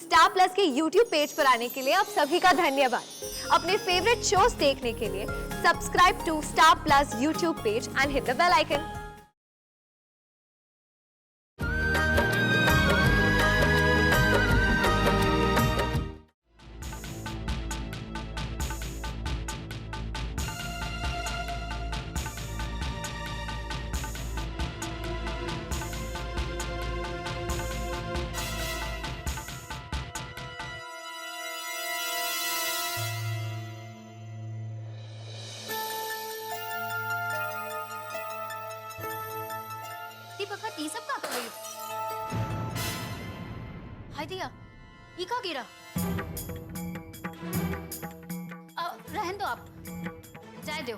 Star plus के YouTube page पर आने के लिए आप सभी का धन्यवाद। अपने फेवरेट शोज देखने के लिए subscribe to Star Plus YouTube page and hit the bell icon. Deepak ई सब का करे? हाय दिया, ई का गिरा? रहन दो आप, जाए दो,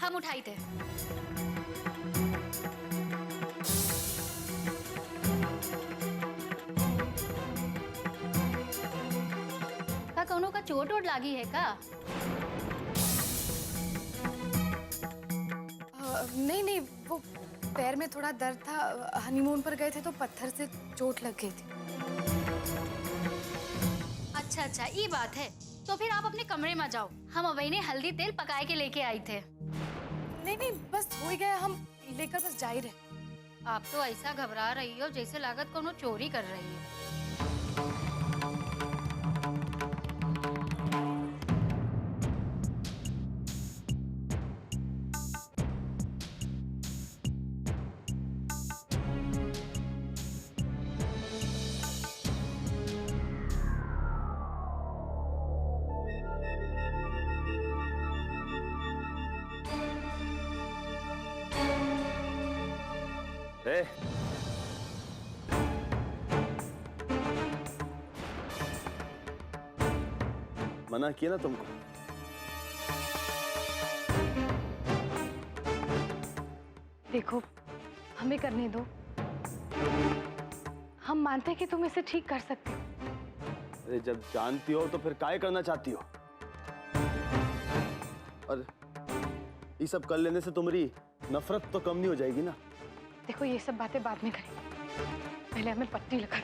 हम उठाई थे। का कौनो का चोट वोट लागी है का? नहीं नहीं, वो पैर में थोड़ा दर्द था। हनीमून पर गए थे तो पत्थर से चोट लग गई थी। अच्छा अच्छा, ये बात है। तो फिर आप अपने कमरे में जाओ, हम अवई ने हल्दी तेल पकाए के लेके आई थे। नहीं नहीं, बस हो ही गया, हम लेकर बस जा ही रहे। आप तो ऐसा घबरा रही हो जैसे लागत कोनो चोरी कर रही है। मना किया ना तुमको। देखो, हमें करने दो। हम मानते हैं कि तुम इसे ठीक कर सकते हो। अरे जब जानती हो तो फिर काय करना चाहती हो? और ये सब कर लेने से तुम्हारी नफरत तो कम नहीं हो जाएगी ना? देखो, ये सब बातें बाद में करेंगे, पहले हमें पट्टी लगा।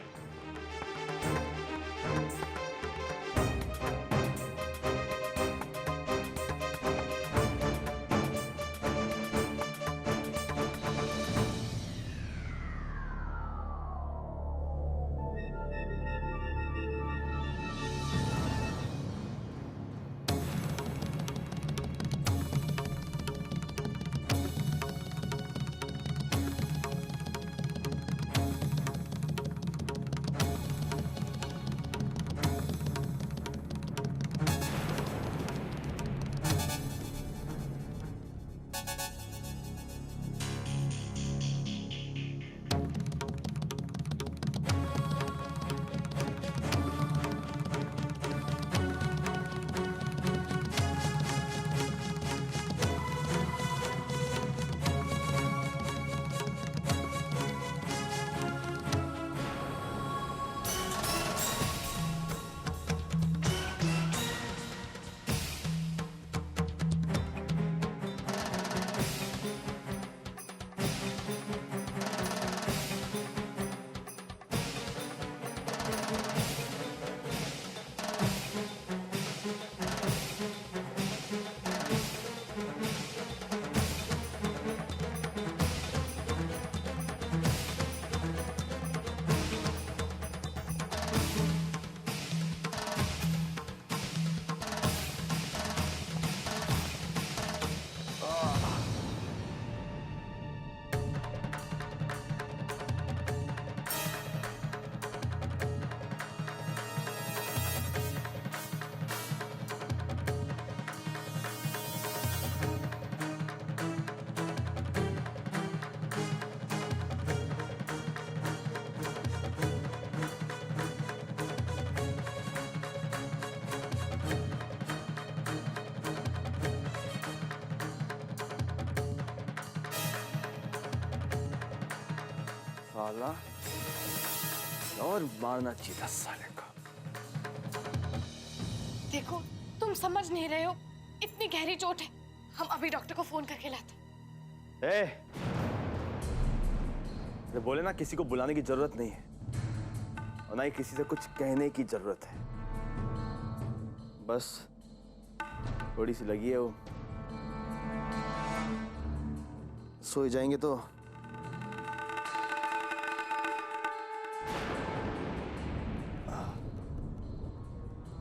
साला और मारना चाहिए था साले को। देखो, तुम समझ नहीं रहे हो, इतनी गहरी चोट है। हम अभी डॉक्टर को फोन करके लाते। बोले ना किसी को बुलाने की जरूरत नहीं है। और ना ही किसी से कुछ कहने की जरूरत है। बस थोड़ी सी लगी है वो, सो जाएंगे तो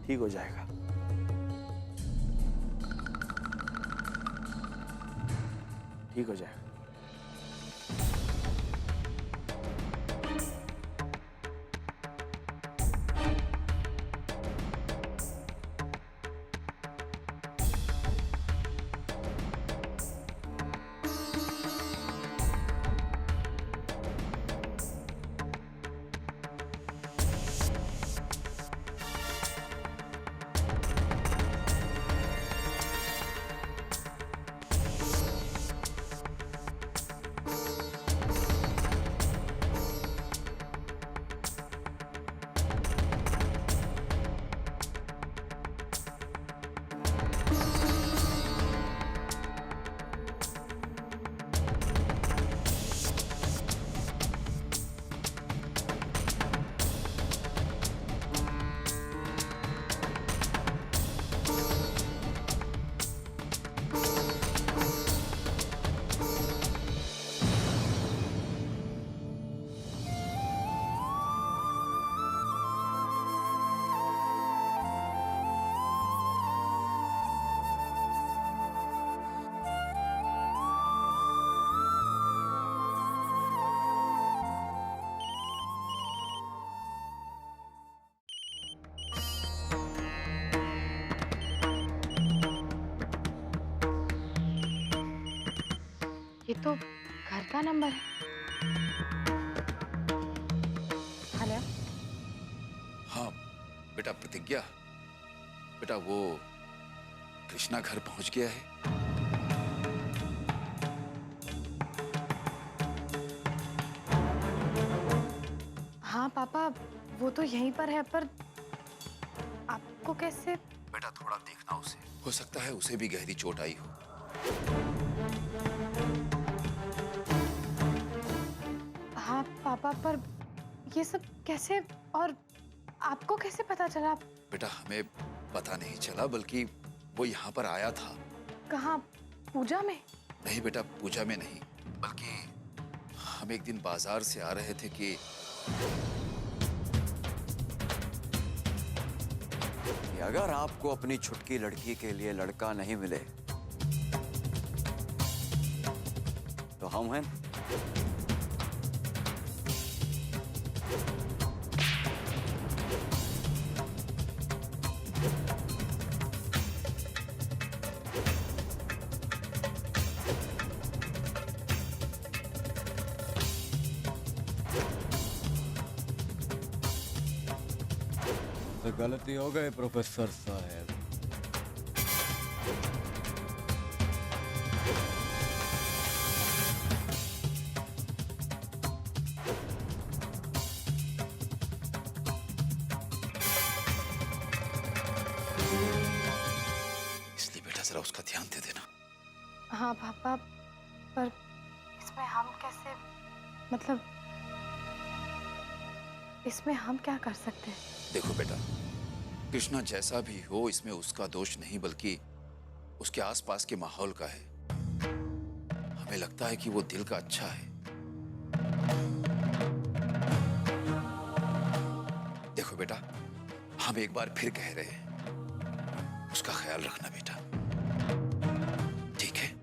ठीक हो जाएगा। ठीक हो जाएगा। ये तो घर का नंबर है। हेलो। हाँ बेटा प्रतिज्ञा, बेटा वो कृष्णा घर पहुंच गया है। हाँ पापा, वो तो यहीं पर है, पर आपको कैसे? बेटा थोड़ा देखना उसे, हो सकता है उसे भी गहरी चोट आई हो। हाँ पापा, पर ये सब कैसे और आपको कैसे पता चला? बेटा हमें पता नहीं चला, बल्कि वो यहाँ पर आया था। कहाँ? पूजा में? नहीं बेटा, पूजा में नहीं, बल्कि हम एक दिन बाजार से आ रहे थे कि अगर आपको अपनी छुटकी लड़की के लिए लड़का नहीं मिले तो हम हैं। तो गलती हो गई प्रोफेसर साहब। इसलिए बेटा जरा उसका ध्यान दे देना। हाँ पापा, पर इसमें हम कैसे, मतलब इसमें हम क्या कर सकते हैं? देखो बेटा, कृष्णा जैसा भी हो, इसमें उसका दोष नहीं बल्कि उसके आसपास के माहौल का है। हमें लगता है कि वो दिल का अच्छा है। देखो बेटा, हम एक बार फिर कह रहे हैं, उसका ख्याल रखना बेटा, ठीक है?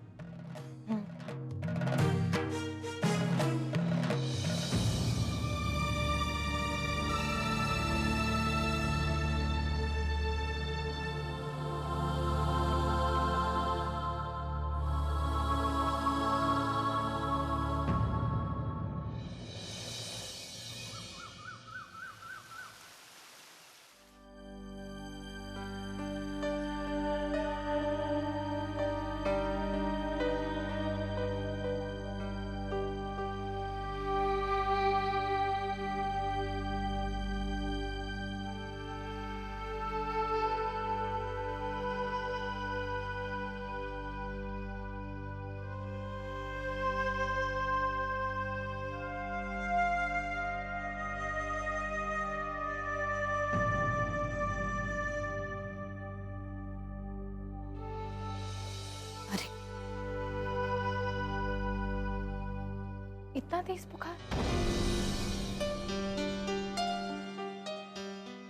इतना तेज बुखार,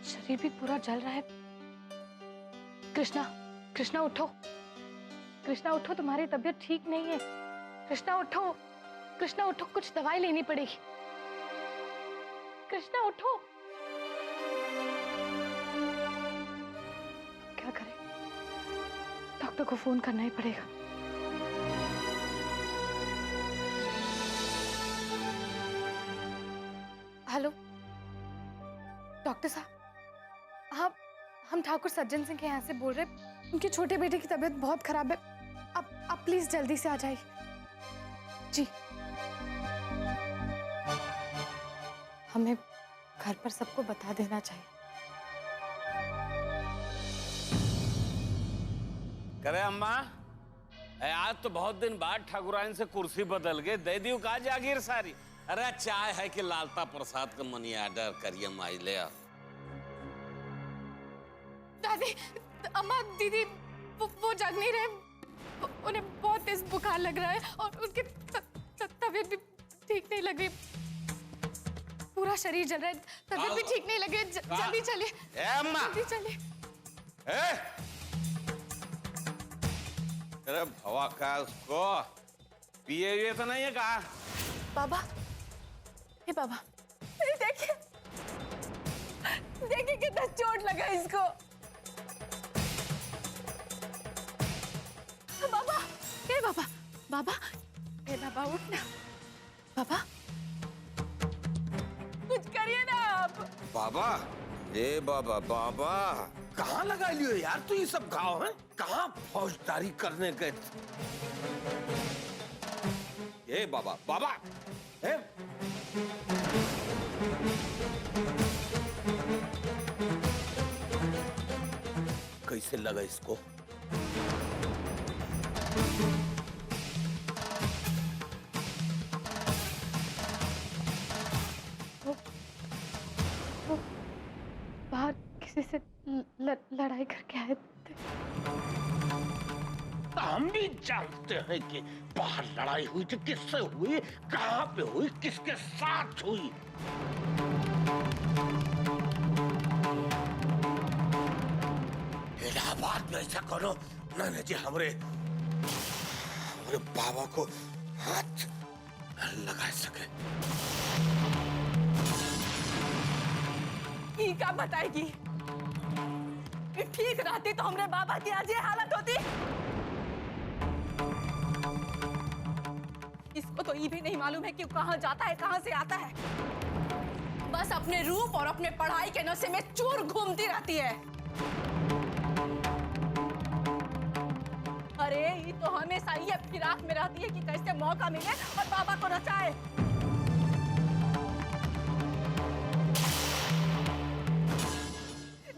शरीर भी पूरा जल रहा है। कृष्णा, कृष्णा उठो, कृष्णा उठो, तुम्हारी तबीयत ठीक नहीं है। कृष्णा उठो, कृष्णा उठो, कुछ दवाई लेनी पड़ेगी। कृष्णा उठो। क्या करें? डॉक्टर को फोन करना ही पड़ेगा। हेलो डॉक्टर साहब, हाँ हम ठाकुर सज्जन सिंह के यहाँ से बोल रहे हैं। उनके छोटे बेटे की तबीयत बहुत खराब है। आप प्लीज जल्दी से आ जाइए। जी, हमें घर पर सबको बता देना चाहिए। करे अम्मा, आज तो बहुत दिन बाद ठाकुराइन से कुर्सी बदल गए, दे दियो का जागीर सारी। अरे चाय है कि लालता प्रसाद का मनी ऑर्डर करिए माई ले आ। दादी, अम्मा, दीदी वो जग नहीं रहे। उन्हें बहुत तेज बुखार लग रहा है और उनकी तबीयत भी ठीक नहीं लग रही। पूरा शरीर जल रहा है, तबीयत भी ठीक नहीं लग रही। जल्दी चलिए, जल्दी चलिए। अरे भवा का उसको पिए हुए तो नहीं है कहा? बाबा, हे बाबा, देखिए देखिए कितना चोट लगा इसको। बाबा, हे बाबा, बाबा, हे बाबा उठना। बाबा, कुछ करिए ना आप। बाबा, ए बाबा, बाबा कहाँ लगा लियो यार तू ये सब घाव है? कहाँ फौजदारी करने गए? ए बाबा, बाबा, ए कैसे लगा इसको? वो बाहर किसी से लड़ाई करके आए थे। हम भी जानते हैं कि बाहर लड़ाई हुई थी, किससे हुई, कहां पे हुई, किसके साथ हुई। इलाहाबाद में ऐसा करो ना जी, हमारे बाबा को हाथ लगा सके। ये क्या बताएगी? ठीक रहती तो हमरे बाबा की आज ये हालत होती। इसको तो ये भी नहीं मालूम है कि कहाँ जाता है, कहाँ से आता है। बस अपने रूप और अपने पढ़ाई के नशे में चूर घूमती रहती है। अरे ये तो हमेशा ये फिराक में रहती है कि कैसे मौका मिले और बाबा को नचाए।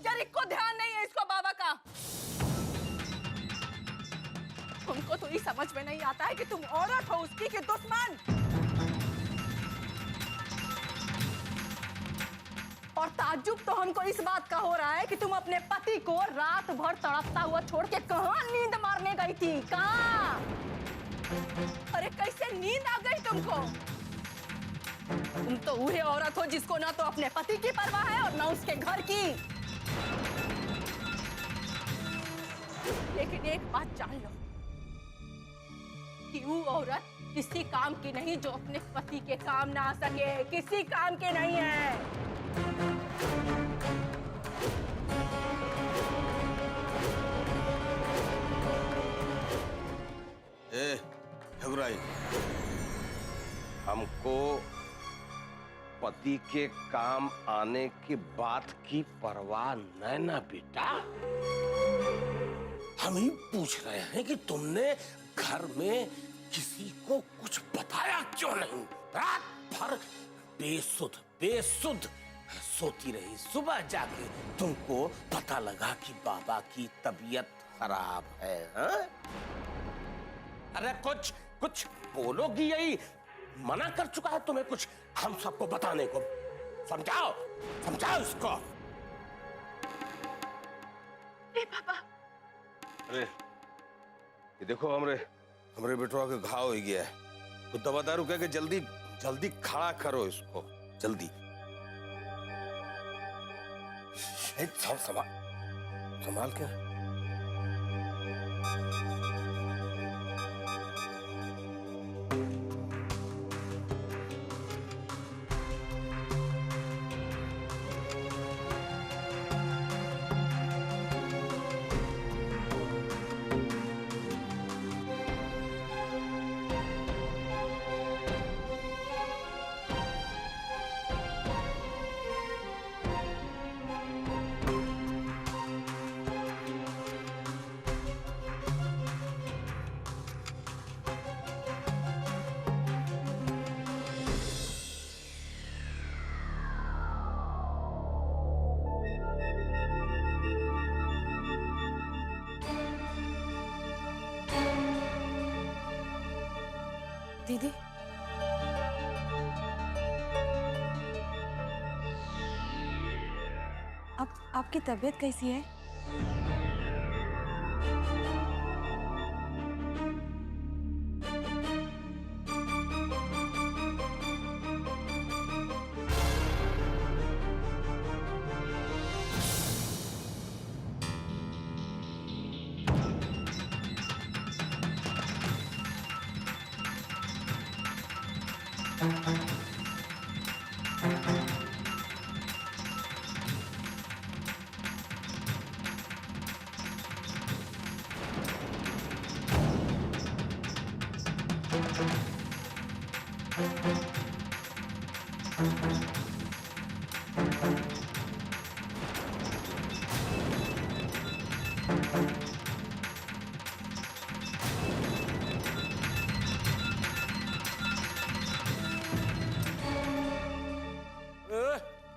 जरिक को ध्यान नहीं है इसको बाबा का। तुमको तो ये समझ में नहीं आता है कि तुम औरत हो उसकी कि दुश्मन। और ताज्जुब तो हमको इस बात का हो रहा है कि तुम अपने पति को रात भर तड़पता हुआ छोड़ के कहाँ नींद मारने गई थी? कहाँ? अरे कैसे नींद आ गई तुमको? तुम तो वही औरत हो जिसको ना तो अपने पति की परवाह है और ना उसके घर की। लेकिन एक बात जान लो कि वो औरत किसी काम की नहीं जो अपने पति के काम ना आ सके, किसी काम की नहीं है। ठकुराई, हमको पति के काम आने की बात की परवाह नहीं ना बेटा। हम ही पूछ रहे हैं कि तुमने घर में किसी को कुछ बताया क्यों नहीं? रात भर बेसुध सोती रही, सुबह जाके तुमको पता लगा कि बाबा की तबीयत खराब है। हा? अरे कुछ बोलोगी? यही मना कर चुका है तुम्हें कुछ हम सबको बताने को। समझाओ इसको। बाबा, अरे ये देखो, हमरे बेटवा के घाव हो गया है। तो दवा दारू कह के जल्दी जल्दी खड़ा करो इसको, जल्दी। संभाल के। दीदी, अब आपकी तबीयत कैसी है?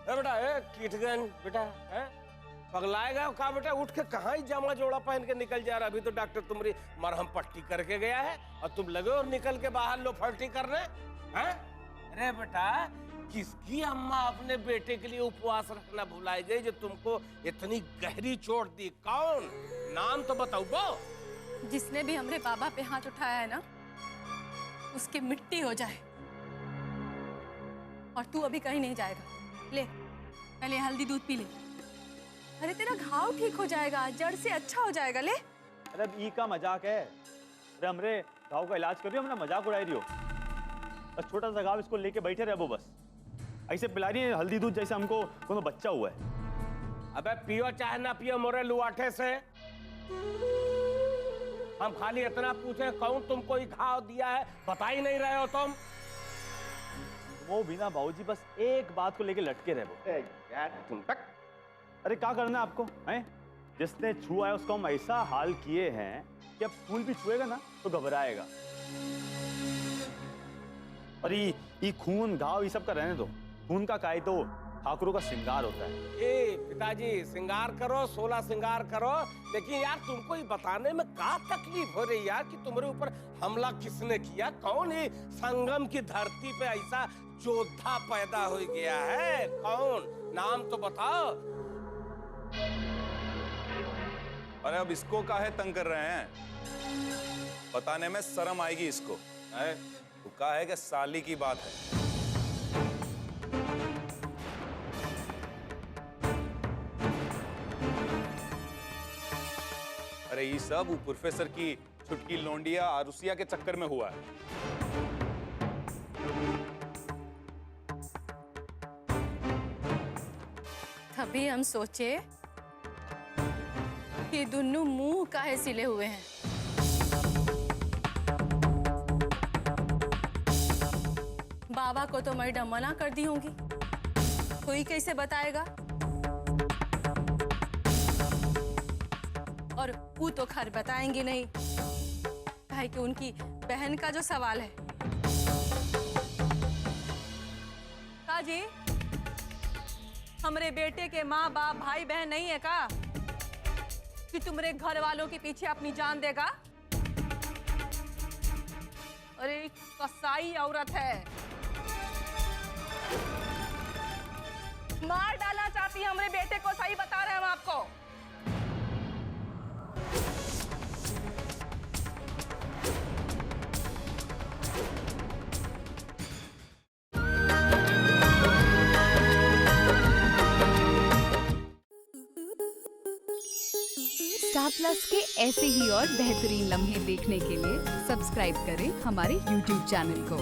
बेटा, कीटगन बेटा, पगलाएगा का बेटा? उठ के कहाँ ही जामा जोड़ा पहन के निकल जा रहा? अभी तो डॉक्टर तुम्हारी मरहम पट्टी करके गया है और तुम लगे और निकल के बाहर लो फर्टी करने। हैं? अरे बेटा, किसकी अम्मा अपने बेटे के लिए उपवास रखना भुलाई गई जो तुमको इतनी गहरी चोट दी? कौन? नाम तो बताओ वो। जिसने भी हमरे बाबा पे हाथ उठाया है ना, उसकी मिट्टी हो जाए। और तू अभी कहीं नहीं जाएगा। ले, पहले हल्दी दूध पी ले। अरे तेरा घाव ठीक हो जाएगा, जड़ से अच्छा हो जाएगा। ले। अरे अब ई का मजाक है? अरे हमरे घाव का इलाज कर रही हो, हमरा मजाक उड़ाई रही हो। बस छोटा सा घाव, इसको लेके बैठे रहे वो। बस ऐसे पिला रही है हल्दी दूध जैसे हमको कोनो बच्चा हुआ है। अबे पियो चाहे ना पियो मोरे लुआठे से। हम खाली इतना पूछे कौन तुमको ये घाव दिया है, बता ही नहीं रहे हो तुम। वो बिना बाबूजी बस एक बात को लेके लटके रहे वो। तुम तक अरे क्या करना है आपको? हैं? जिसने छुआ है उसको हम ऐसा हाल किए हैं कि अब फूल भी छुएगा ना तो घबराएगा। और ये खून घाव ये सब का रहने दो। खून का काय तो ठाकुरों का श्रृंगार होता है। ए पिताजी, श्रृंगार करो, 16 श्रृंगार करो, लेकिन यार तुमको ये बताने में क्या तकलीफ हो रही यार कि तुम्हारे ऊपर हमला किसने किया? कौन है संगम की धरती पे ऐसा योद्धा पैदा हो गया है? कौन? नाम तो बताओ। अरे अब इसको काहे तंग कर रहे हैं? बताने में शर्म आएगी इसको। वो कहा है कि साली की बात है। अरे ये सब वो प्रोफेसर की छुटकी लोंडिया आरुसिया के चक्कर में हुआ है। तभी हम सोचे कि दोनों मुंह काहे सिले हुए हैं। बाबा को तो मैडम मना कर दी होंगी, कोई कैसे बताएगा? और वो तो खैर बताएंगे नहीं, काहे कि उनकी बहन का जो सवाल है। काजी, हमरे बेटे के माँ बाप भाई बहन नहीं है का कि तुम्हारे घर वालों के पीछे अपनी जान देगा? अरे कसाई औरत है, मार डालना चाहती है हमरे बेटे को। सही बता रहे हैं हम आपको। स्टार प्लस के ऐसे ही और बेहतरीन लम्हे देखने के लिए सब्सक्राइब करें हमारे YouTube चैनल को।